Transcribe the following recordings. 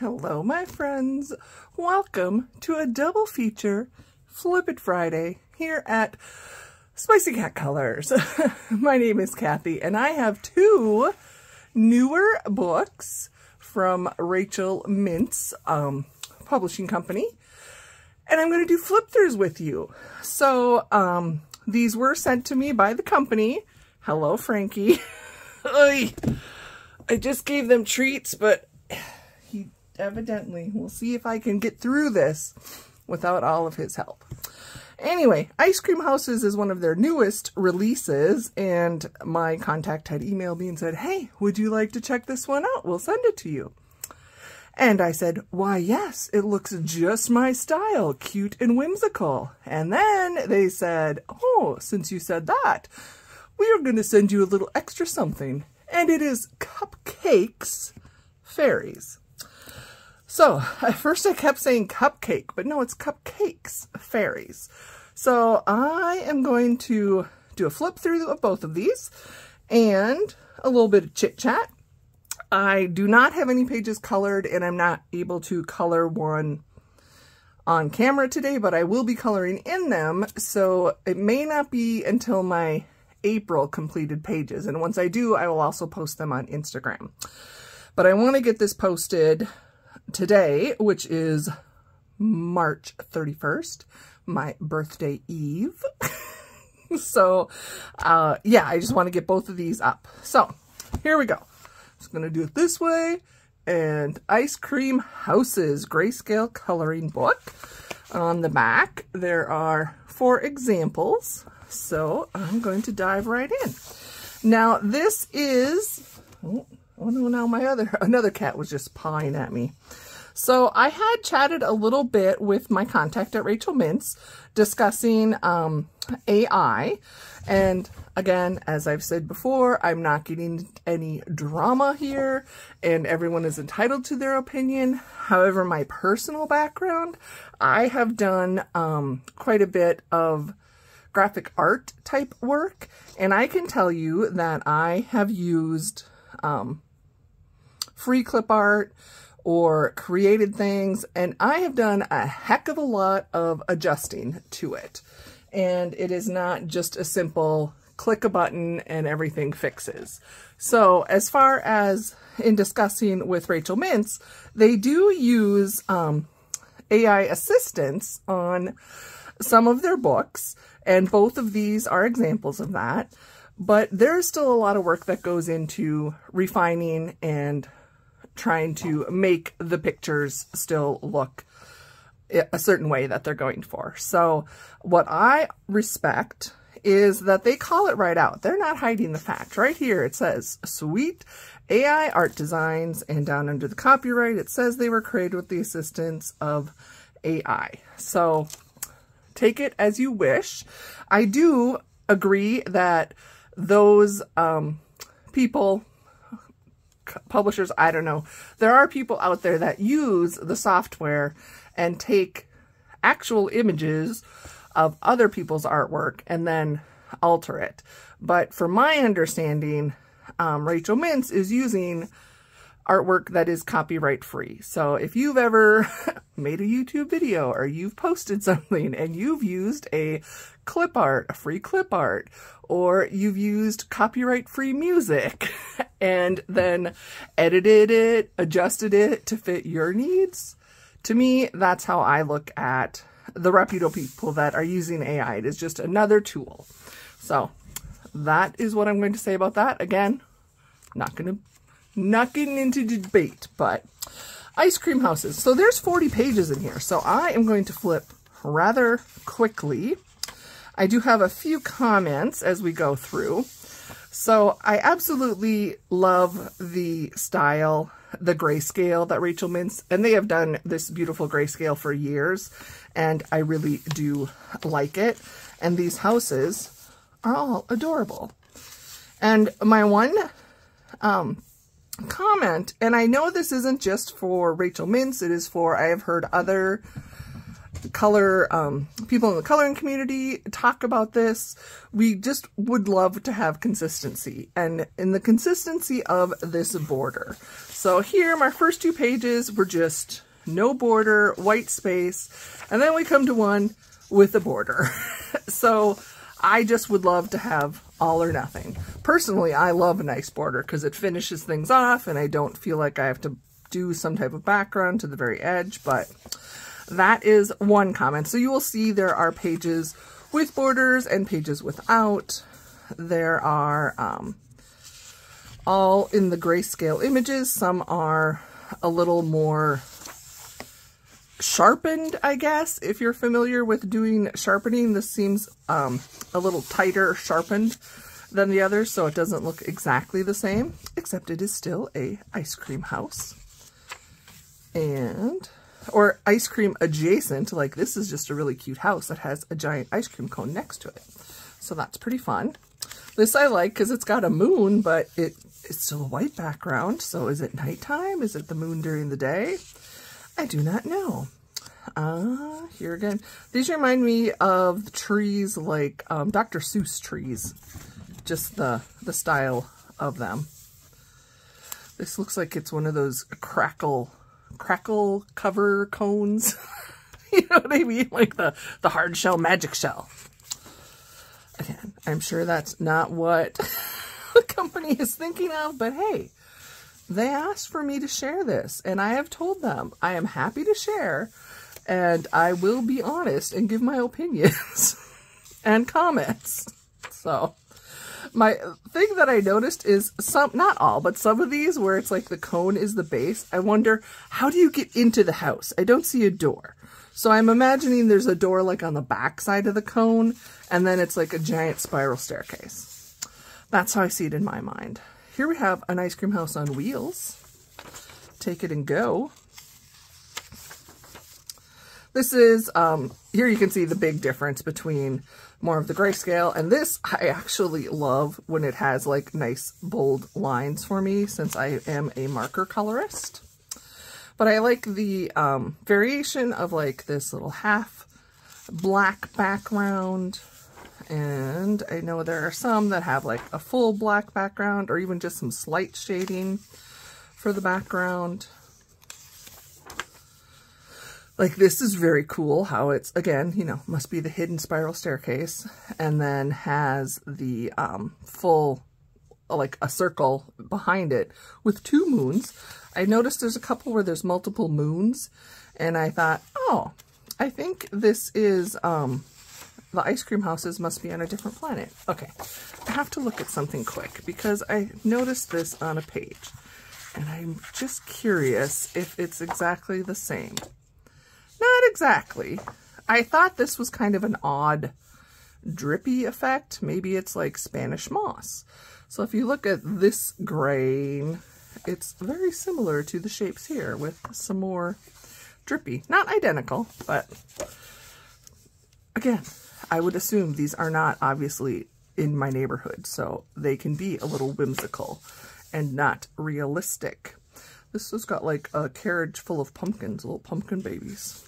Hello, my friends. Welcome to a double feature Flip It Friday here at SpiceyCatColors. My name is Kathy, and I have two newer books from Rachel Mintz publishing company, and I'm going to do flip-throughs with you. So these were sent to me by the company. Hello, Frankie. I just gave them treats, but he evidently, we'll see if I can get through this without all of his help. Anyway, Icecream Houses is one of their newest releases, and my contact had emailed me and said, hey, would you like to check this one out? We'll send it to you. And I said, why, yes, it looks just my style, cute and whimsical. And then they said, oh, since you said that, we are going to send you a little extra something. And it is Cupcake's Fairies. So at first I kept saying Cupcake, but no, it's Cupcake's Fairies. So I am going to do a flip through of both of these and a little bit of chit chat. I do not have any pages colored, and I'm not able to color one on camera today, but I will be coloring in them. So it may not be until my April completed pages. And once I do, I will also post them on Instagram. But I want to get this posted today, which is March 31st, my birthday eve. So, yeah, I just want to get both of these up. So, here we go. Just going to do it this way. And Icecream Houses Grayscale Coloring Book. On the back, there are 4 examples. So, I'm going to dive right in. Now, this is... Oh no, now another cat was just pawing at me. So I had chatted a little bit with my contact at Rachel Mintz discussing AI. And again, as I've said before, I'm not getting any drama here, and everyone is entitled to their opinion. However, my personal background, I have done quite a bit of graphic art type work, and I can tell you that I have used free clip art or created things, and I have done a heck of a lot of adjusting to it. And it is not just a simple click a button and everything fixes. So as far as in discussing with Rachel Mintz, they do use AI assistance on some of their books, and both of these are examples of that. But there's still a lot of work that goes into refining and trying to make the pictures still look a certain way that they're going for. So what I respect is that they call it right out. They're not hiding the fact. Right here it says, sweet AI art designs, and down under the copyright it says they were created with the assistance of AI. So take it as you wish. I do agree that those people, publishers, I don't know, there are people out there that use the software and take actual images of other people's artwork and then alter it. But from my understanding, Rachel Mintz is using artwork that is copyright free. So if you've ever made a YouTube video or you've posted something and you've used a clip art, a free clip art, or you've used copyright free music and then edited it, adjusted it to fit your needs, to me, that's how I look at the reputable people that are using AI. It is just another tool. So that is what I'm going to say about that. Again, not getting into debate, but Icecream Houses. So there's 40 pages in here. So I am going to flip rather quickly. I do have a few comments as we go through. So I absolutely love the style, the grayscale that Rachel Mintz, and they have done this beautiful grayscale for years, and I really do like it. And these houses are all adorable. And my one comment, and I know this isn't just for Rachel Mintz, it is for, I have heard other color, people in the coloring community talk about this. We just would love to have consistency, and in the consistency of this border. So here, my first 2 pages were just no border, white space, and then we come to one with a border. So I just would love to have all or nothing. Personally, I love a nice border because it finishes things off and I don't feel like I have to do some type of background to the very edge, but that is one comment. So you will see there are pages with borders and pages without. There are all in the grayscale images. Some are a little more sharpened, I guess. If you're familiar with doing sharpening, this seems a little tighter sharpened than the others, so it doesn't look exactly the same, except it is still a ice cream house. Or ice cream adjacent, like this is just a really cute house that has a giant ice cream cone next to it. So that's pretty fun. This I like because it's got a moon, but it's still a white background. So is it nighttime? Is it the moon during the day? I do not know. Here again. These remind me of the trees like Dr. Seuss trees. Just the style of them. This looks like it's one of those crackle cover cones. You know what I mean? Like the hard shell magic shell. Again, I'm sure that's not what the company is thinking of, but hey, they asked for me to share this, and I have told them I am happy to share, and I will be honest and give my opinions and comments. So my thing that I noticed is some, not all, but some of these where it's like the cone is the base. I wonder, how do you get into the house? I don't see a door. So I'm imagining there's a door like on the back side of the cone, and then it's like a giant spiral staircase. That's how I see it in my mind. Here we have an ice cream house on wheels. Take it and go. This is, here you can see the big difference between more of the grayscale, and this I actually love when it has like nice bold lines for me, since I am a marker colorist. But I like the variation of like this little half black background, and I know there are some that have like a full black background or even just some slight shading for the background. Like this is very cool how it's, again, you know, must be the hidden spiral staircase, and then has the full, like a circle behind it with 2 moons. I noticed there's a couple where there's multiple moons, and I thought, oh, I think this is, the ice cream houses must be on a different planet. Okay, I have to look at something quick because I noticed this on a page, and I'm just curious if it's exactly the same. Not exactly. I thought this was kind of an odd drippy effect. Maybe it's like Spanish moss. So if you look at this grain, it's very similar to the shapes here with some more drippy. Not identical, but again, I would assume these are not obviously in my neighborhood, so they can be a little whimsical and not realistic. This has got like a carriage full of pumpkins, little pumpkin babies.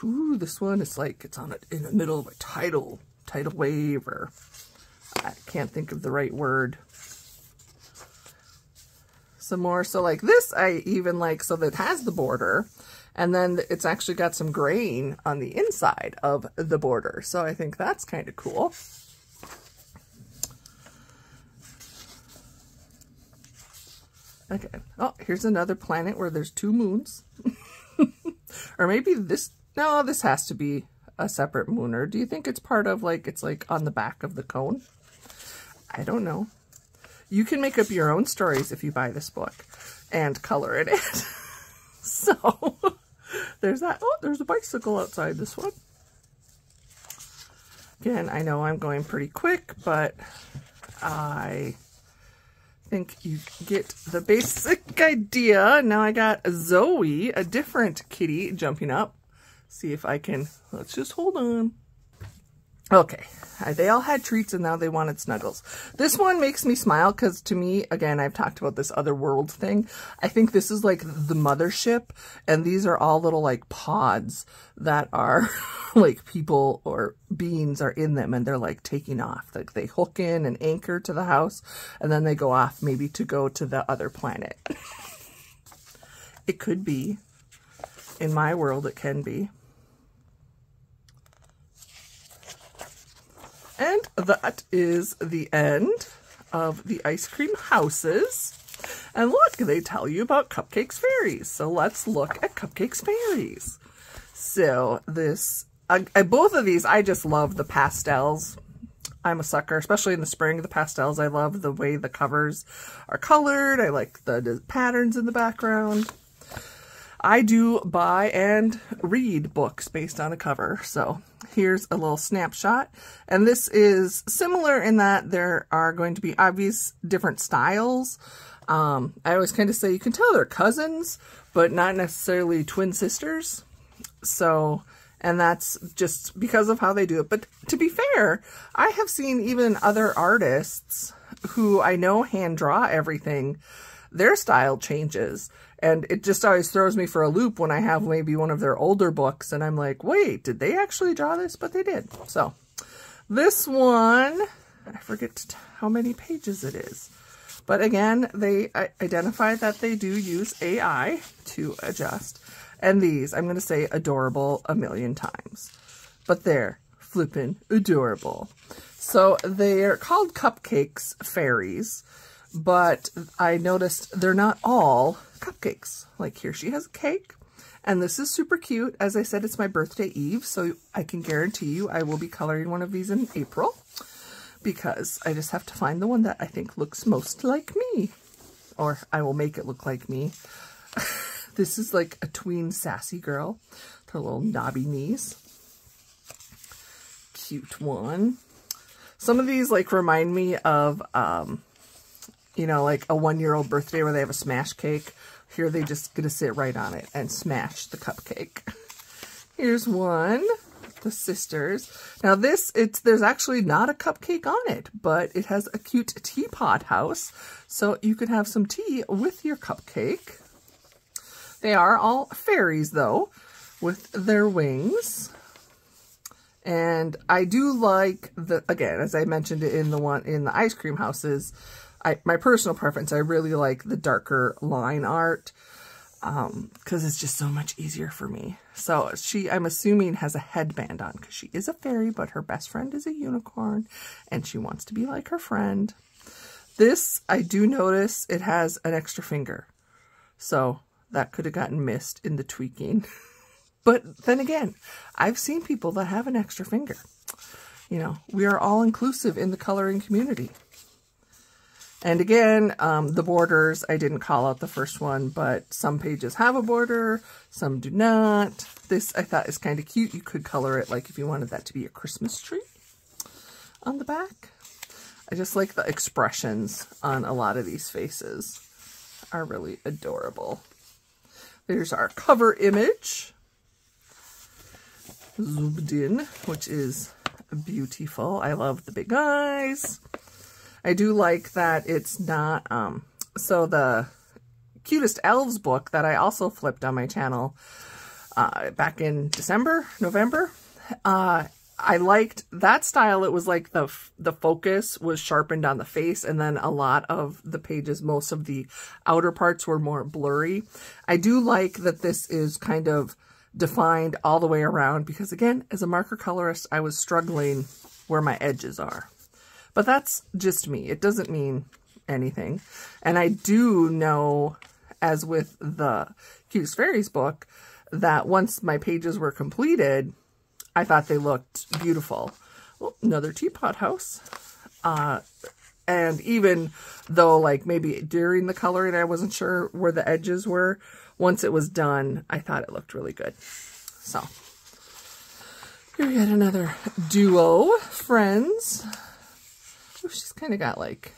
Ooh, this one is like it's on in the middle of a tidal wave, or I can't think of the right word. Some more, so like this I even like, so that it has the border, and then it's actually got some grain on the inside of the border. So I think that's kind of cool. Okay. Oh, here's another planet where there's 2 moons. Or maybe this, no, this has to be a separate moon. Or do you think it's part of like, it's like on the back of the cone? I don't know. You can make up your own stories if you buy this book and color it in. So there's that. Oh, there's a bicycle outside this one. Again, I know I'm going pretty quick, but I think you get the basic idea. Now I got Zoe, a different kitty, jumping up. See if I can, let's just hold on. Okay, they all had treats and now they wanted snuggles. This one makes me smile because to me, again, I've talked about this other world thing. I think this is like the mothership, and these are all little like pods that are like people or beings are in them, and they're like taking off. Like they hook in and anchor to the house, and then they go off maybe to go to the other planet. It could be. In my world, it can be. And that is the end of the ice cream houses. And look, they tell you about Cupcake's Fairies. So let's look at Cupcake's Fairies. So this, both of these, I just love the pastels. I'm a sucker, especially in the spring, the pastels. I love the way the covers are colored. I like the patterns in the background. I do buy and read books based on a cover. So here's a little snapshot. And this is similar in that there are going to be obvious different styles. I always kind of say you can tell they're cousins, but not necessarily twin sisters. So, and that's just because of how they do it. But to be fair, I have seen even other artists who I know hand draw everything, their style changes. And it just always throws me for a loop when I have maybe one of their older books and I'm like, wait, did they actually draw this? But they did. So this one, I forget how many pages it is. But again, they identify that they do use AI to adjust. And these, I'm going to say adorable a million times. But they're flippin' adorable. So they're called Cupcake's Fairies. But I noticed they're not all cupcakes. Like here she has a cake, and this is super cute. As I said, it's my birthday eve, so I can guarantee you I will be coloring one of these in April because I just have to find the one that I think looks most like me, or I will make it look like me. This is like a tween sassy girl with her little knobby knees. Cute one. Some of these like remind me of you know, like a 1-year-old birthday where they have a smash cake. Here they just get to sit right on it and smash the cupcake. Here's one, the sisters. Now this, there's actually not a cupcake on it, but it has a cute teapot house. So you could have some tea with your cupcake. They are all fairies though, with their wings. And I do like the, again, as I mentioned it in the ice cream houses, my personal preference, I really like the darker line art because it's just so much easier for me. So she, I'm assuming, has a headband on because she is a fairy, but her best friend is a unicorn and she wants to be like her friend. This, I do notice it has an extra finger. So that could have gotten missed in the tweaking. But then again, I've seen people that have an extra finger. You know, we are all inclusive in the coloring community. And again, the borders, I didn't call out the first one, but some pages have a border, some do not. This I thought is kind of cute. You could color it like if you wanted that to be a Christmas tree on the back. I just like the expressions on a lot of these faces are really adorable. There's our cover image, zoomed in, which is beautiful. I love the big eyes. I do like that it's not, so the Cutest Elves book that I also flipped on my channel back in November, I liked that style. It was like the focus was sharpened on the face, and then a lot of the pages, most of the outer parts were more blurry. I do like that this is kind of defined all the way around because, again, as a marker colorist, I was struggling where my edges are. But that's just me. It doesn't mean anything. And I do know, as with the Cutest Fairies book, that once my pages were completed, I thought they looked beautiful. Well, another teapot house. And even though, like, maybe during the coloring I wasn't sure where the edges were, once it was done, I thought it looked really good. So, here we got another duo, Friends. Oh, she's kind of got, like,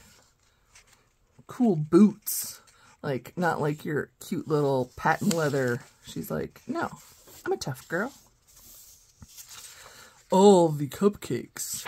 cool boots. Like, not like your cute little patent leather. She's like, no, I'm a tough girl. all the cupcakes.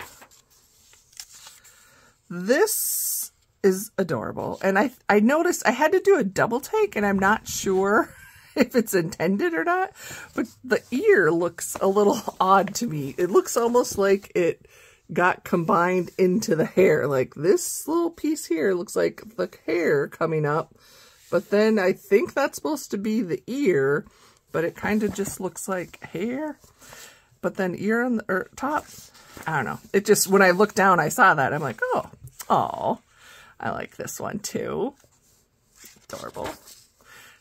This is adorable. And I noticed I had to do a double take, and I'm not sure if it's intended or not, but the ear looks a little odd to me. It looks almost like it got combined into the hair. Like this little piece here looks like the hair coming up, but then I think that's supposed to be the ear, but it kind of just looks like hair, but then ear on the top. I don't know. It just, when I looked down, I saw that. I'm like, oh, I like this one too. Adorable.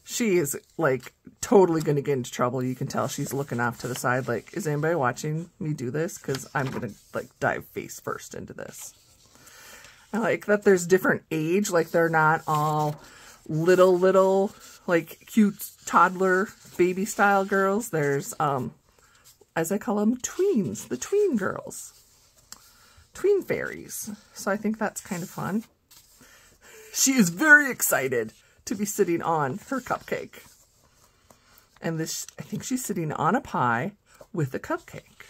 She is like totally going to get into trouble. You can tell she's looking off to the side like, is anybody watching me do this? Because I'm going to like dive face first into this. I like that there's different age. Like they're not all little like cute toddler baby style girls. There's, as I call them, tweens, the tween girls, tween fairies. So I think that's kind of fun. She is very excited to be sitting on her cupcake. And this, I think she's sitting on a pie with a cupcake.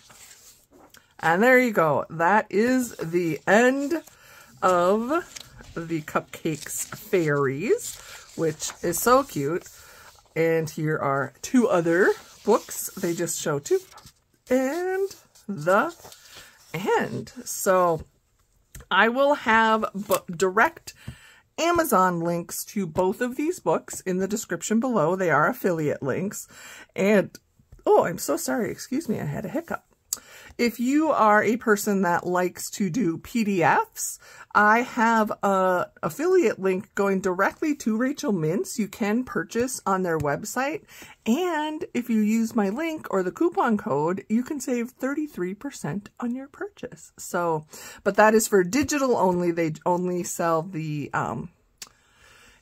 And there you go. That is the end of the Cupcakes Fairies, which is so cute. And here are two other books. They just show two. And the end. So I will have direct Amazon links to both of these books in the description below. They are affiliate links. And, oh, I'm so sorry. Excuse me. I had a hiccup. If you are a person that likes to do PDFs, I have an affiliate link going directly to Rachel Mintz. You can purchase on their website. And if you use my link or the coupon code, you can save 33% on your purchase. So, but that is for digital only. They only sell the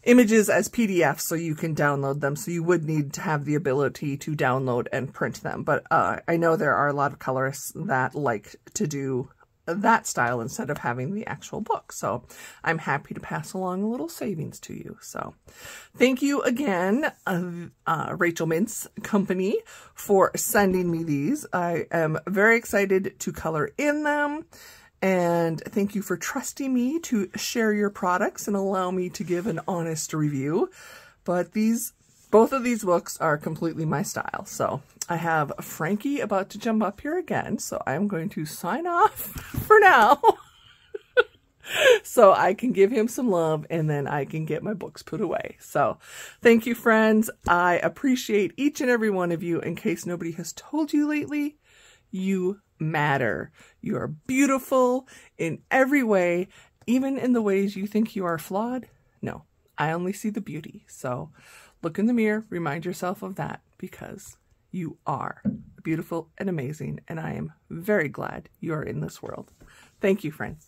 images as PDFs, so you can download them. So you would need to have the ability to download and print them. But I know there are a lot of colorists that like to do that style instead of having the actual book. So I'm happy to pass along a little savings to you. So thank you again, Rachel Mintz Company, for sending me these. I am very excited to color in them. And thank you for trusting me to share your products and allow me to give an honest review. But both of these books are completely my style. So I have Frankie about to jump up here again. So I'm going to sign off for now. So I can give him some love and then I can get my books put away. So thank you, friends. I appreciate each and every one of you. In case nobody has told you lately, you matter. You are beautiful in every way, even in the ways you think you are flawed. No, I only see the beauty. So look in the mirror, remind yourself of that, because you are beautiful and amazing, and I am very glad you are in this world. Thank you, friends.